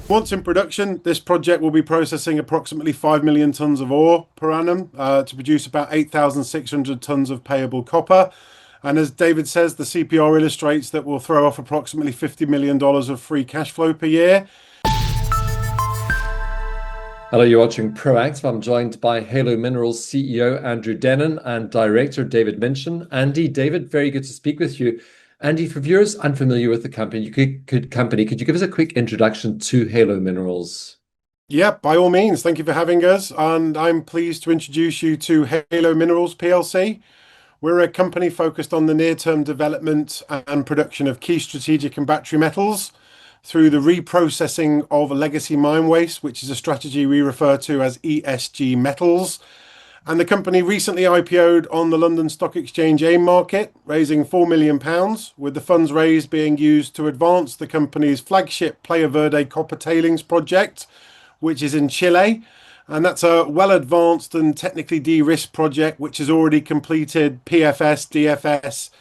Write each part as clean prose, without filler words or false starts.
Once in production, this project will be processing approximately 5 million tonnes of ore per annum to produce about 8,600 tonnes of payable copper. And as David says, the CPR illustrates that we'll throw off approximately $50 million of free cash flow per year. Hello, you're watching Proactive. I'm joined by Halo Minerals CEO Andrew Dennan and Director David Minchin. Andy, David, very good to speak with you. Andy, for viewers unfamiliar with the company, could you give us a quick introduction to Halo Minerals? Yeah, by all means. Thank you for having us. And I'm pleased to introduce you to Halo Minerals PLC. We're a company focused on the near-term development and production of key strategic and battery metals through the reprocessing of legacy mine waste, which is a strategy we refer to as ESG metals. And the company recently IPO'd on the London Stock Exchange AIM market, raising £4 million, with the funds raised being used to advance the company's flagship Playa Verde copper tailings project, which is in Chile. And that's a well-advanced and technically de-risked project, which has already completed PFS, DFS,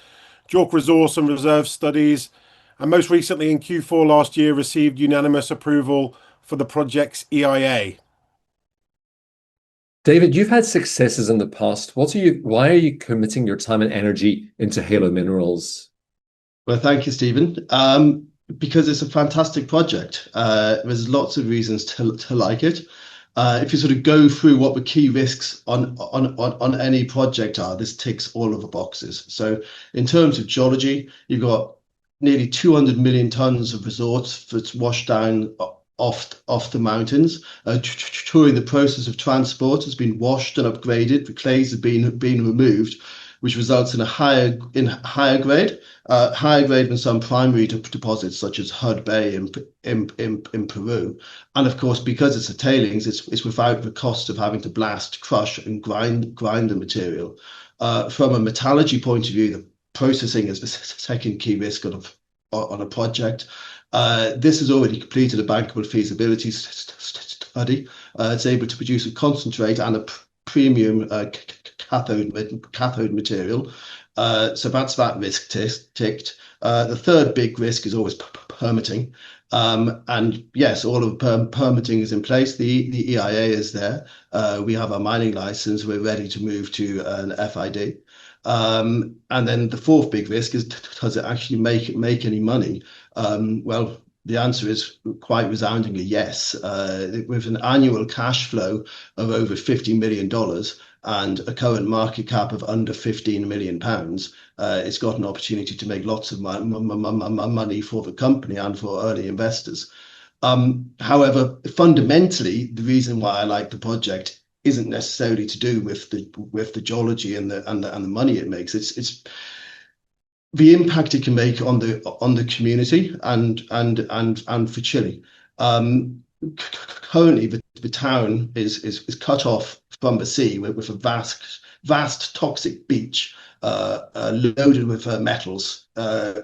JORC resource and reserve studies, and most recently in Q4 last year received unanimous approval for the project's EIA. David, you've had successes in the past. Why are you committing your time and energy into Halo Minerals? Well, thank you, Stephen. Because it's a fantastic project. There's lots of reasons to like it. If you sort of go through what the key risks on any project are, this ticks all of the boxes. So in terms of geology, you've got nearly 200 million tons of resource that's washed down off the mountains. During the process of transport has been washed and upgraded. The clays have been removed, which results in a higher grade than some primary deposits such as Hud Bay in Peru. And of course, because it's a tailings, it's without the cost of having to blast, crush, and grind the material. From a metallurgy point of view, the processing is the second key risk on a project. This has already completed a bankable feasibility study. It's able to produce a concentrate and a premium cathode material. So that's that risk ticked. The third big risk is always permitting. And yes, all of the permitting is in place. The EIA is there. We have our mining license. We're ready to move to an FID. And then the fourth big risk is, does it actually make any money? Well, the answer is quite resoundingly yes. With an annual cash flow of over $50 million and a current market cap of under £15 million, it's got an opportunity to make lots of money for the company and for early investors. However, fundamentally, the reason why I like the project isn't necessarily to do with the geology and the money it makes. It's the impact it can make on the community and for Chile. Currently, the town is cut off from the sea with a vast toxic beach loaded with metals,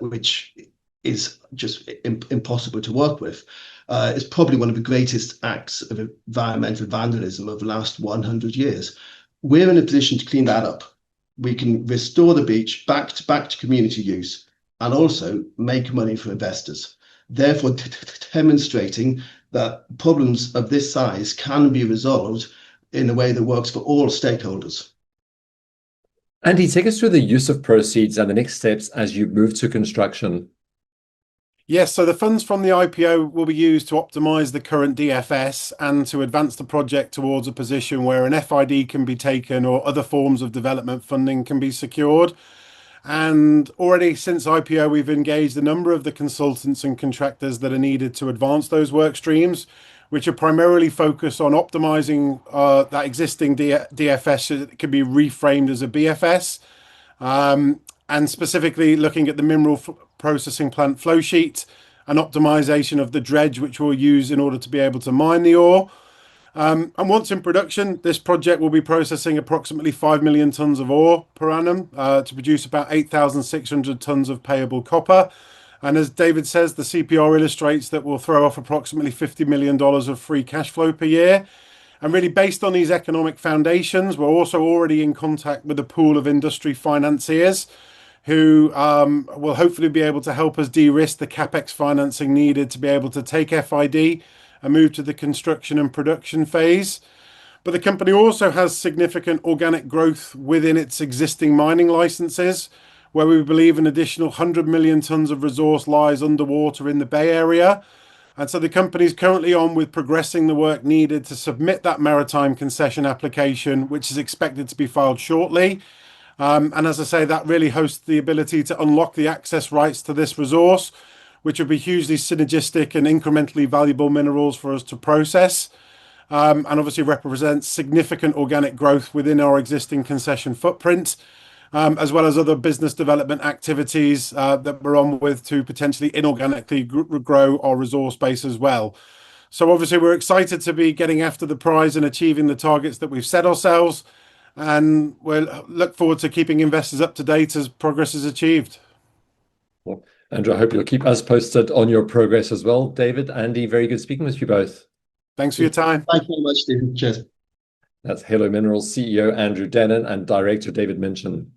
which is just impossible to work with. It's probably one of the greatest acts of environmental vandalism of the last 100 years. We're in a position to clean that up. We can restore the beach back to community use and also make money for investors, therefore demonstrating that problems of this size can be resolved in a way that works for all stakeholders. Andy, take us through the use of proceeds and the next steps as you move to construction. Yes, so the funds from the IPO will be used to optimise the current DFS and to advance the project towards a position where an FID can be taken or other forms of development funding can be secured. And already since IPO, we've engaged a number of the consultants and contractors that are needed to advance those work streams, which are primarily focused on optimising that existing DFS so that it can be reframed as a BFS. And specifically looking at the mineral processing plant flow sheet and optimization of the dredge, which we'll use in order to be able to mine the ore. And once in production, this project will be processing approximately 5 million tonnes of ore per annum to produce about 8,600 tonnes of payable copper. And as David says, the CPR illustrates that we'll throw off approximately $50 million of free cash flow per year. And really based on these economic foundations, we're also already in contact with a pool of industry financiers who will hopefully be able to help us de-risk the capex financing needed to be able to take FID and move to the construction and production phase. But the company also has significant organic growth within its existing mining licenses, where we believe an additional 100 million tons of resource lies underwater in the Bay Area. And so the company is currently on with progressing the work needed to submit that maritime concession application, which is expected to be filed shortly. And as I say, that really hosts the ability to unlock the access rights to this resource, which would be hugely synergistic and incrementally valuable minerals for us to process. And obviously represents significant organic growth within our existing concession footprint, as well as other business development activities that we're on with to potentially inorganically grow our resource base as well. So obviously we're excited to be getting after the prize and achieving the targets that we've set ourselves, and we'll look forward to keeping investors up to date as progress is achieved. Well, Andrew, I hope you'll keep us posted on your progress as well. David, Andy, very good speaking with you both. Thanks for your time. Thank you very much, Stephen. Cheers. That's Halo Minerals CEO Andrew Dennan and Director David Minchin.